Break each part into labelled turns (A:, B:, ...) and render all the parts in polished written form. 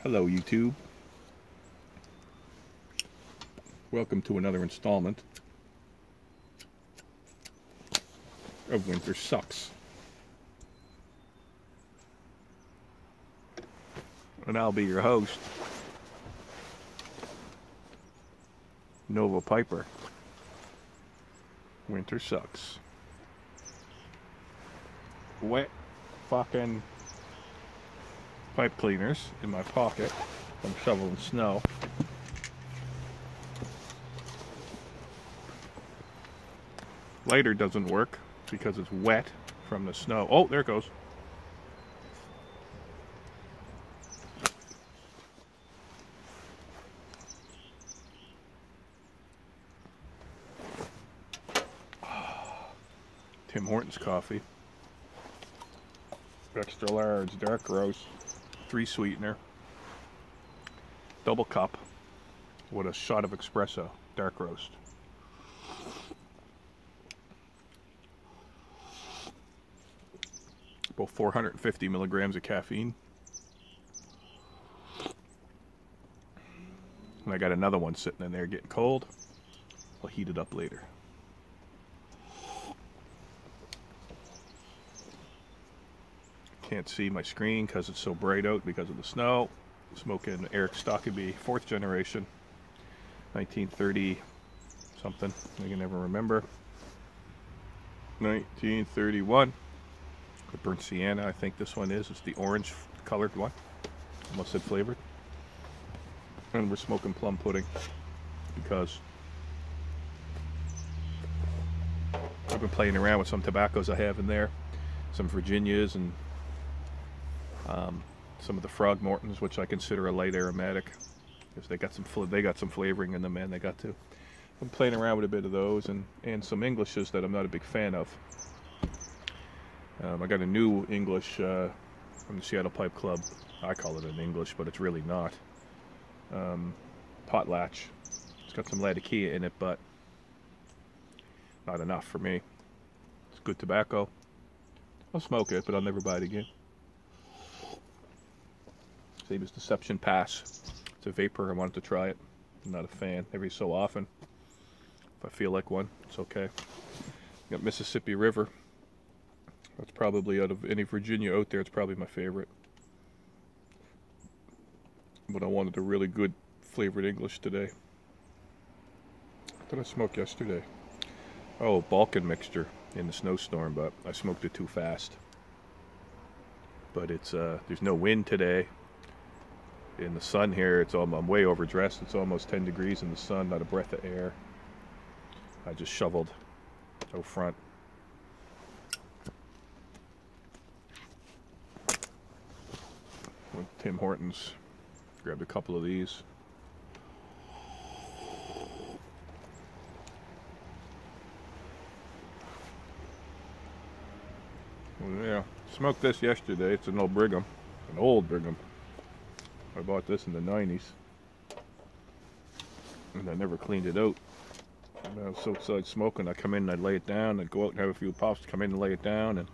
A: Hello YouTube. Welcome to another installment of Winter Sucks. And I'll be your host, Nova Piper. Winter sucks. Wet fucking pipe cleaners in my pocket. I'm shoveling snow. Lighter doesn't work because it's wet from the snow. Oh, there it goes. Tim Hortons coffee. Extra large, dark roast, 3 sweetener, double cup with a shot of espresso, dark roast. About 450 milligrams of caffeine. And I got another one sitting in there getting cold. I'll heat it up later. Can't see my screen because it's so bright out because of the snow. Smoking Eric Stockeby, 4th generation, 1930 something, I can never remember. 1931. The burnt sienna, I think this one is. It's the orange colored one. Almost said flavored. And we're smoking plum pudding because I've been playing around with some tobaccos I have in there. Some Virginias and some of the Frogmortons, which I consider a light aromatic because they got some flavoring in them, and they got to. I'm playing around with a bit of those and some Englishes that I'm not a big fan of. I got a new English from the Seattle Pipe Club. I call it an English, but it's really not. Potlatch. It's got some Latakia in it, but not enough for me. It's good tobacco. I'll smoke it, but I'll never buy it again. Same as Deception Pass. It's a vapor. I wanted to try it. I'm not a fan. Every so often, if I feel like one, it's okay. Got Mississippi River. That's probably, out of any Virginia out there, it's probably my favorite. But I wanted a really good flavored English today. What did I smoke yesterday? Oh, Balkan mixture in the snowstorm, but I smoked it too fast. But it's there's no wind today. In the sun here, I'm way overdressed. It's almost 10 degrees in the sun, not a breath of air. I just shoveled out front. Went to Tim Hortons, grabbed a couple of these. Well, yeah, smoked this yesterday. It's an old Brigham, an old Brigham. I bought this in the 90s, and I never cleaned it out. And I was outside smoking. I'd come in and I'd lay it down. I'd go out and have a few puffs, come in and lay it down, and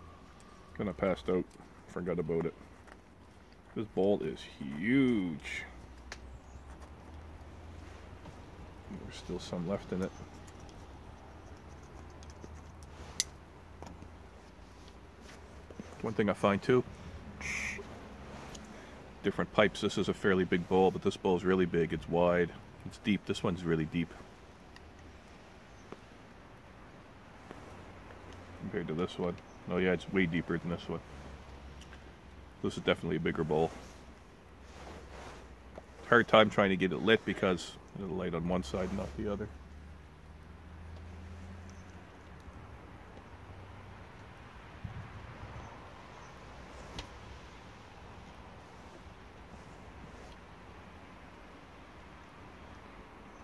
A: then I passed out. Forgot about it. This bowl is huge. There's still some left in it. One thing I find too, different pipes. This is a fairly big bowl, but this bowl is really big. It's wide. It's deep. This one's really deep compared to this one. Oh yeah, it's way deeper than this one. This is definitely a bigger bowl. Hard time trying to get it lit because it'll light on one side, not the other.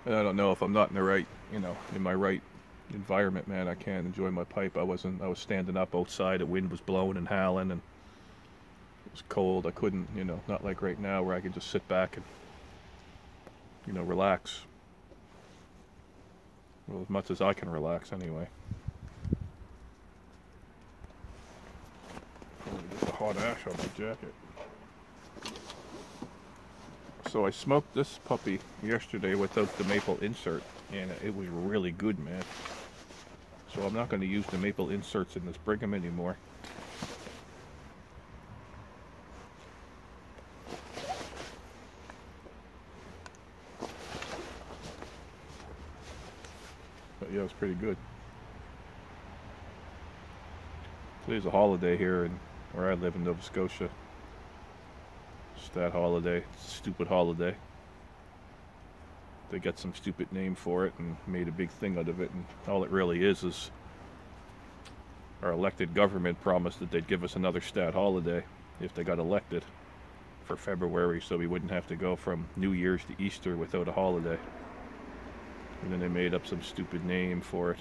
A: And I don't know if I'm not in the right, in my right environment, man. I can't enjoy my pipe. I was standing up outside. The wind was blowing and howling, and it was cold. I couldn't, not like right now where I can just sit back and, relax. Well, as much as I can relax anyway. Get the hot ash on my jacket. So I smoked this puppy yesterday without the maple insert, and it was really good, man. So I'm not going to use the maple inserts in this Brigham anymore. But yeah, it was pretty good. Today's a holiday here where I live in Nova Scotia. Stat holiday, stupid holiday. They got some stupid name for it and made a big thing out of it, and all it really is our elected government promised that they'd give us another stat holiday if they got elected for February, so we wouldn't have to go from New Year's to Easter without a holiday. And then they made up some stupid name for it.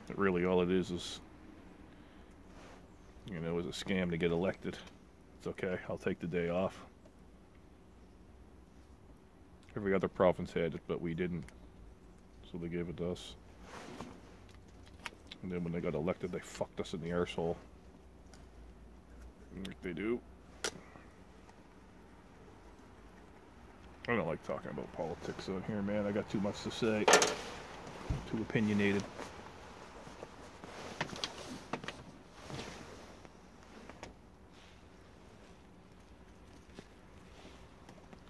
A: But really all it is, you know, is a scam to get elected. It's okay, I'll take the day off. Every other province had it, but we didn't. So they gave it to us. And then when they got elected, they fucked us in the arsehole. Like they do. I don't like talking about politics on here, man. I got too much to say. Too opinionated.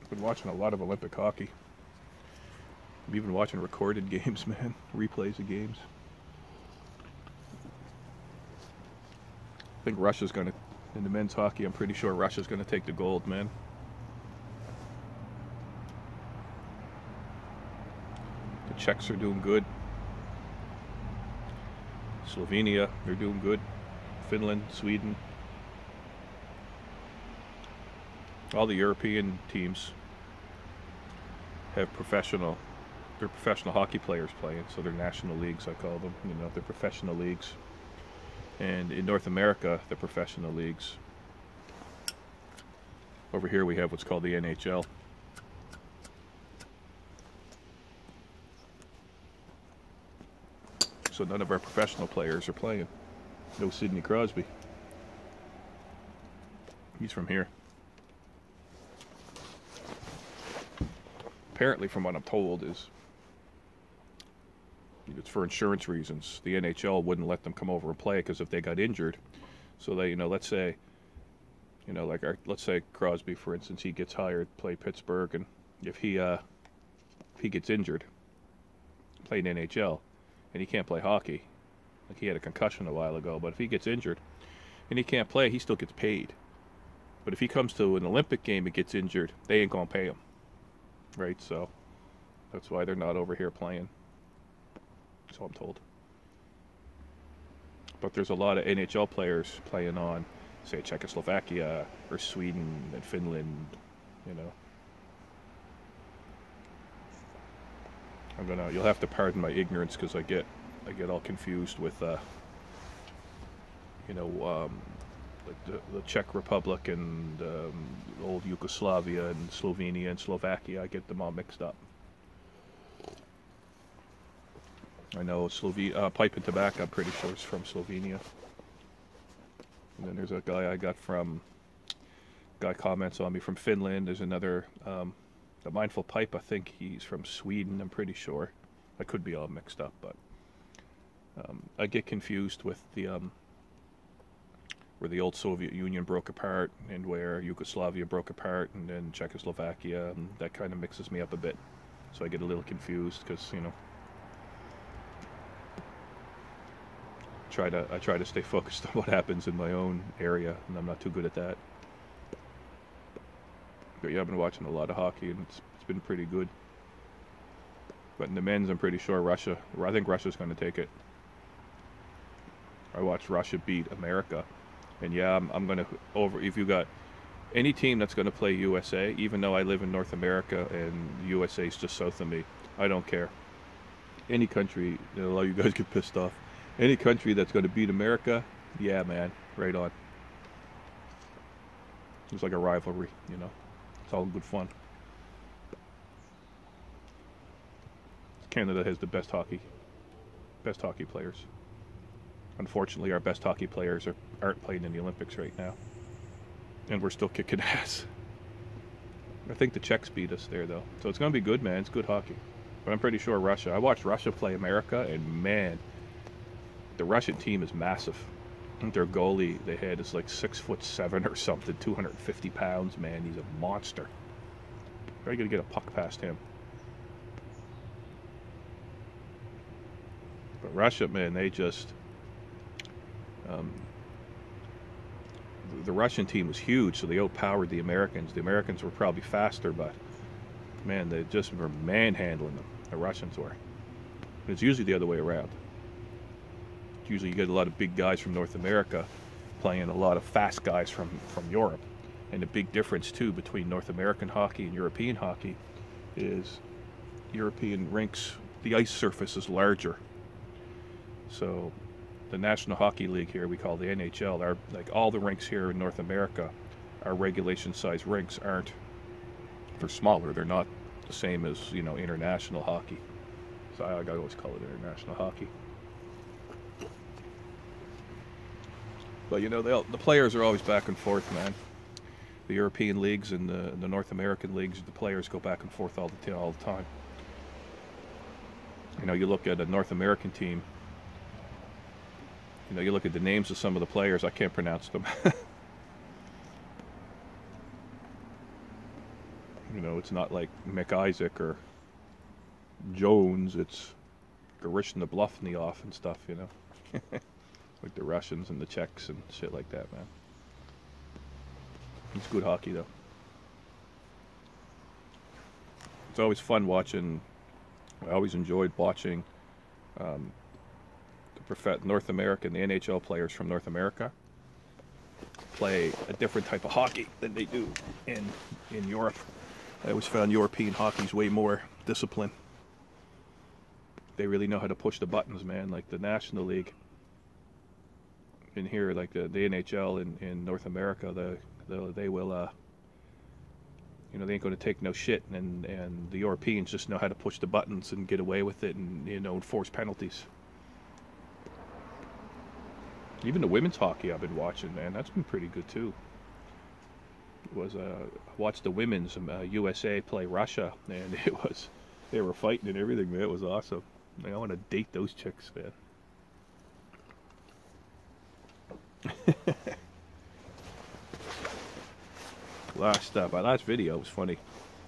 A: Been watching a lot of Olympic hockey. I'm even watching recorded games, man. Replays of games. I think Russia's gonna, in the men's hockey, I'm pretty sure Russia's gonna take the gold, man. The Czechs are doing good. Slovenia, they're doing good. Finland, Sweden. All the European teams have they're professional hockey players playing, so they're national leagues, I call them. You know, they're professional leagues. And in North America, they're professional leagues. Over here we have what's called the NHL. So none of our professional players are playing. No Sidney Crosby. He's from here. Apparently, from what I'm told, is it's for insurance reasons. The NHL wouldn't let them come over and play because if they got injured, so they, you know, let's say, you know, like let's say Crosby, for instance, he gets hired to play Pittsburgh, and if he gets injured, playing NHL, and he can't play hockey, like he had a concussion a while ago, but if he gets injured and he can't play, he still gets paid. But if he comes to an Olympic game and gets injured, they ain't gonna pay him. Right, so that's why they're not over here playing. So I'm told. But there's a lot of NHL players playing on, say, Czechoslovakia or Sweden and Finland, you know. You'll have to pardon my ignorance because I get all confused with, you know, like the Czech Republic and old Yugoslavia and Slovenia and Slovakia. I get them all mixed up. I know Pipe and Tobacco, I'm pretty sure, is from Slovenia. And then there's a guy I got from, guy comments on me from Finland. There's another, the Mindful Pipe, I think he's from Sweden, I'm pretty sure. I could be all mixed up, but I get confused with the, where the old Soviet Union broke apart and where Yugoslavia broke apart and then Czechoslovakia, and that kind of mixes me up a bit. So I get a little confused because, you know, I try to stay focused on what happens in my own area, and I'm not too good at that. But yeah, I've been watching a lot of hockey, and it's been pretty good. But in the men's, I'm pretty sure I think Russia's going to take it. I watched Russia beat America. And yeah, I'm going to, if you got any team that's going to play USA, even though I live in North America and USA is just south of me, I don't care. Any country, a lot of you guys get pissed off. Any country that's going to beat America, yeah, man, right on. It's like a rivalry, you know. It's all good fun. Canada has the best hockey players. Unfortunately, our best hockey players aren't playing in the Olympics right now. And we're still kicking ass. I think the Czechs beat us there, though. So it's going to be good, man. It's good hockey. But I'm pretty sure Russia. I watched Russia play America, and man, the Russian team is massive. I think their goalie they had is like 6'7" or something, 250 pounds, man. He's a monster. How are you going to get a puck past him? But Russia, man, they just... the Russian team was huge, so they outpowered the Americans. The Americans were probably faster, but man, they just were manhandling them. The Russians were. It's usually the other way around. Usually you get a lot of big guys from North America playing a lot of fast guys from Europe. And the big difference, too, between North American hockey and European hockey is European rinks, the ice surface is larger. So the National Hockey League here, we call the NHL, are like all the rinks here in North America, our regulation size rinks aren't, they're smaller. They're not the same as, you know, international hockey. So I always call it international hockey. But, you know, the players are always back and forth, man. The European leagues and the North American leagues, the players go back and forth all the time. You know, you look at a North American team, you know, you look at the names of some of the players, I can't pronounce them. You know, it's not like McIsaac or Jones, it's Garishna-Bluffnioff and stuff, you know. Like the Russians and the Czechs and shit like that, man. It's good hockey, though. It's always fun watching. I always enjoyed watching North American, the NHL players from North America play a different type of hockey than they do in Europe. I always found European hockey's way more disciplined. They really know how to push the buttons, man. Like the National League in here, like the NHL in North America, they will, you know, they ain't going to take no shit, and the Europeans just know how to push the buttons and get away with it, and, you know, enforce penalties. Even the women's hockey I've been watching, man, that's been pretty good too. I watched the women's USA play Russia, and they were fighting and everything, man. It was awesome. I want to date those chicks, man. My last video was funny.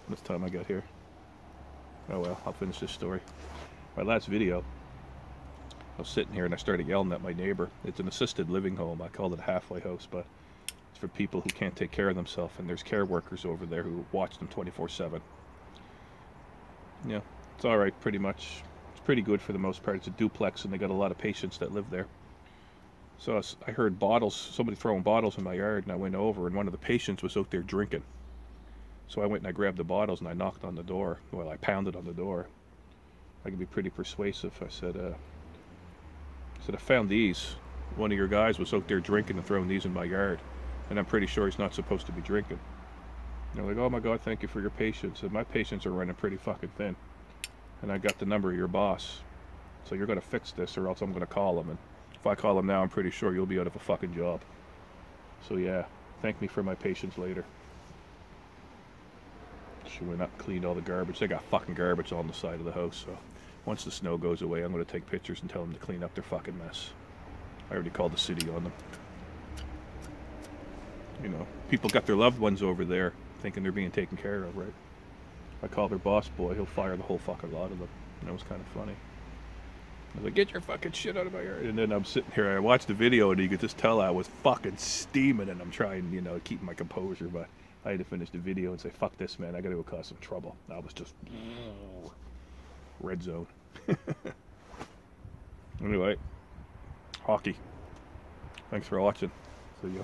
A: This time I got here. Oh well, I'll finish this story. My last video, I was sitting here and I started yelling at my neighbor. It's an assisted living home. I call it a halfway house, but it's for people who can't take care of themselves, and there's care workers over there who watch them 24/7. Yeah, it's all right, pretty much. It's pretty good for the most part. It's a duplex, and they got a lot of patients that live there. So I heard somebody throwing bottles in my yard, and I went over, and one of the patients was out there drinking. So I went and I grabbed the bottles and I knocked on the door. Well, I pounded on the door. I could be pretty persuasive. I said, I found these. One of your guys was out there drinking and throwing these in my yard, and I'm pretty sure he's not supposed to be drinking. And they're like, oh my God, thank you for your patience. And my patients are running pretty fucking thin. And I got the number of your boss. So you're going to fix this, or else I'm going to call him. And if I call him now, I'm pretty sure you'll be out of a fucking job. So yeah, thank me for my patience later. She went up and cleaned all the garbage. They got fucking garbage on the side of the house, so once the snow goes away, I'm going to take pictures and tell them to clean up their fucking mess. I already called the city on them. You know, people got their loved ones over there thinking they're being taken care of, right? I call their boss boy, he'll fire the whole fucking lot of them. And that was kind of funny. I was like, get your fucking shit out of my yard. And then I'm sitting here, I watched the video, and you could just tell I was fucking steaming, and I'm trying, you know, to keep my composure, but I had to finish the video and say, fuck this, man, I gotta go cause some trouble. I was just red zone. Anyway, hockey. Thanks for watching. See ya.